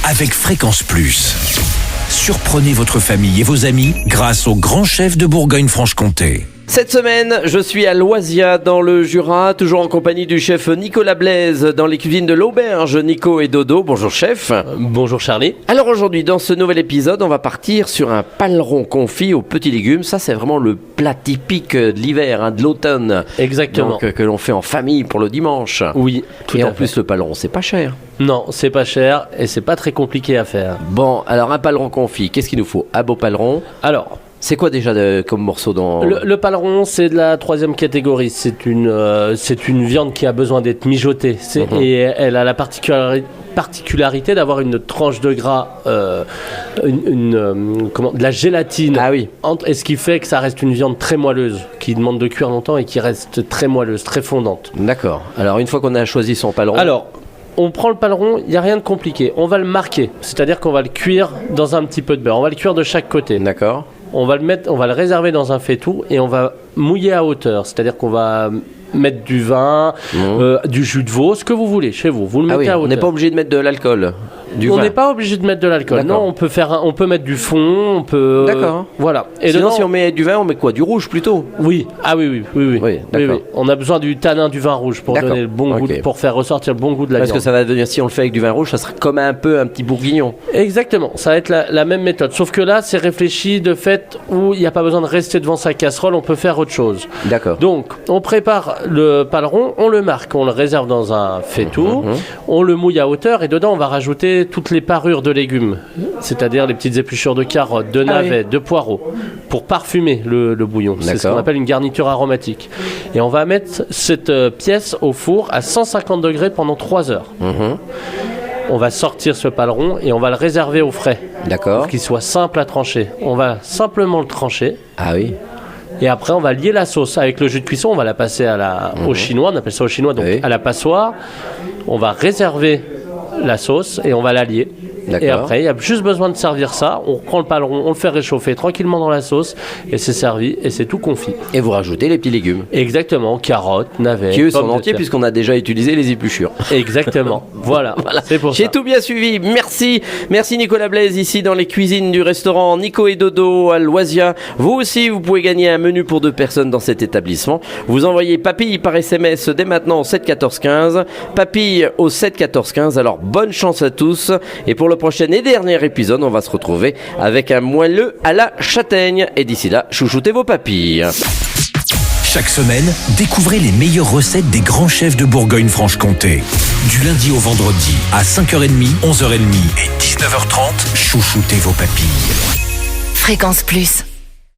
avec Fréquence Plus. Surprenez votre famille et vos amis grâce au grand chef de Bourgogne-Franche-Comté. Cette semaine, je suis à Loisia dans le Jura, toujours en compagnie du chef Nicolas Blaise dans les cuisines de l'auberge Nico et Dodo. Bonjour chef. Bonjour Charlie. Alors aujourd'hui, dans ce nouvel épisode, on va partir sur un paleron confit aux petits légumes. Ça, c'est vraiment le plat typique de l'hiver, de l'automne. Exactement. Donc, que l'on fait en famille pour le dimanche. Oui, tout à fait. Et en plus, le paleron, c'est pas cher. Non, c'est pas cher et c'est pas très compliqué à faire. Bon, alors un paleron confit, qu'est-ce qu'il nous faut? Un beau paleron. Alors, c'est quoi déjà comme morceau dans... Le paleron, c'est de la 3e catégorie. C'est une viande qui a besoin d'être mijotée. Et elle a la particularité d'avoir une tranche de gras, de la gélatine. Ah oui. Et ce qui fait que ça reste une viande très moelleuse, qui demande de cuire longtemps et qui reste très moelleuse, très fondante. D'accord. Alors une fois qu'on a choisi son paleron... Alors, on prend le paleron, il n'y a rien de compliqué. On va le marquer, c'est-à-dire qu'on va le cuire dans un petit peu de beurre. On va le cuire de chaque côté. D'accord. On va le réserver dans un faitout et on va mouiller à hauteur, c'est-à-dire qu'on va mettre du vin, du jus de veau, ce que vous voulez chez vous. Vous le mettez à hauteur. On n'est pas obligé de mettre de l'alcool. On n'est pas obligé de mettre de l'alcool. D'accord. Non, on peut mettre du fond, on peut. D'accord. Voilà. Et sinon, si on met du vin, on met quoi? Du rouge plutôt? Oui. Ah oui. D'accord. On a besoin du tanin du vin rouge pour donner le bon goût, pour faire ressortir le bon goût de la viande. Parce que ça va devenir, si on le fait avec du vin rouge, ça sera comme un petit bourguignon. Exactement. Ça va être la même méthode. Sauf que là, c'est réfléchi de fait où il n'y a pas besoin de rester devant sa casserole. On peut faire autre chose. D'accord. Donc, on prépare le paleron, on le marque, on le réserve dans un faitout, on le mouille à hauteur et dedans, on va rajouter toutes les parures de légumes, c'est-à-dire les petites épluchures de carottes, de navets, de poireaux, pour parfumer le bouillon. C'est ce qu'on appelle une garniture aromatique. Et on va mettre cette pièce au four à 150 degrés pendant 3 heures. On va sortir ce paleron et on va le réserver au frais. D'accord. Pour qu'il soit simple à trancher. On va simplement le trancher. Ah oui. Et après, on va lier la sauce avec le jus de cuisson. On va la passer au chinois. On appelle ça au chinois, donc à la passoire. On va réserver la sauce et on va la lier. D'accord. Et après, il y a juste besoin de servir ça. On prend le paleron, on le fait réchauffer tranquillement dans la sauce et c'est servi et c'est tout confit. Et vous rajoutez les petits légumes. Exactement, carottes, navets. Qui eux sont entiers puisqu'on a déjà utilisé les épluchures. Exactement. Voilà. C'est pour ça. J'ai tout bien suivi. Merci Nicolas Blaise ici dans les cuisines du restaurant Nico et Dodo à Loisia. Vous aussi, vous pouvez gagner un menu pour 2 personnes dans cet établissement. Vous envoyez papille par SMS dès maintenant au 7 14 15. Papille au 7 14 15. Alors bonne chance à tous et pour le prochain et dernier épisode, on va se retrouver avec un moelleux à la châtaigne. Et d'ici là, chouchoutez vos papilles. Chaque semaine, découvrez les meilleures recettes des grands chefs de Bourgogne-Franche-Comté. Du lundi au vendredi, à 5h30, 11h30 et 19h30, chouchoutez vos papilles. Fréquence Plus.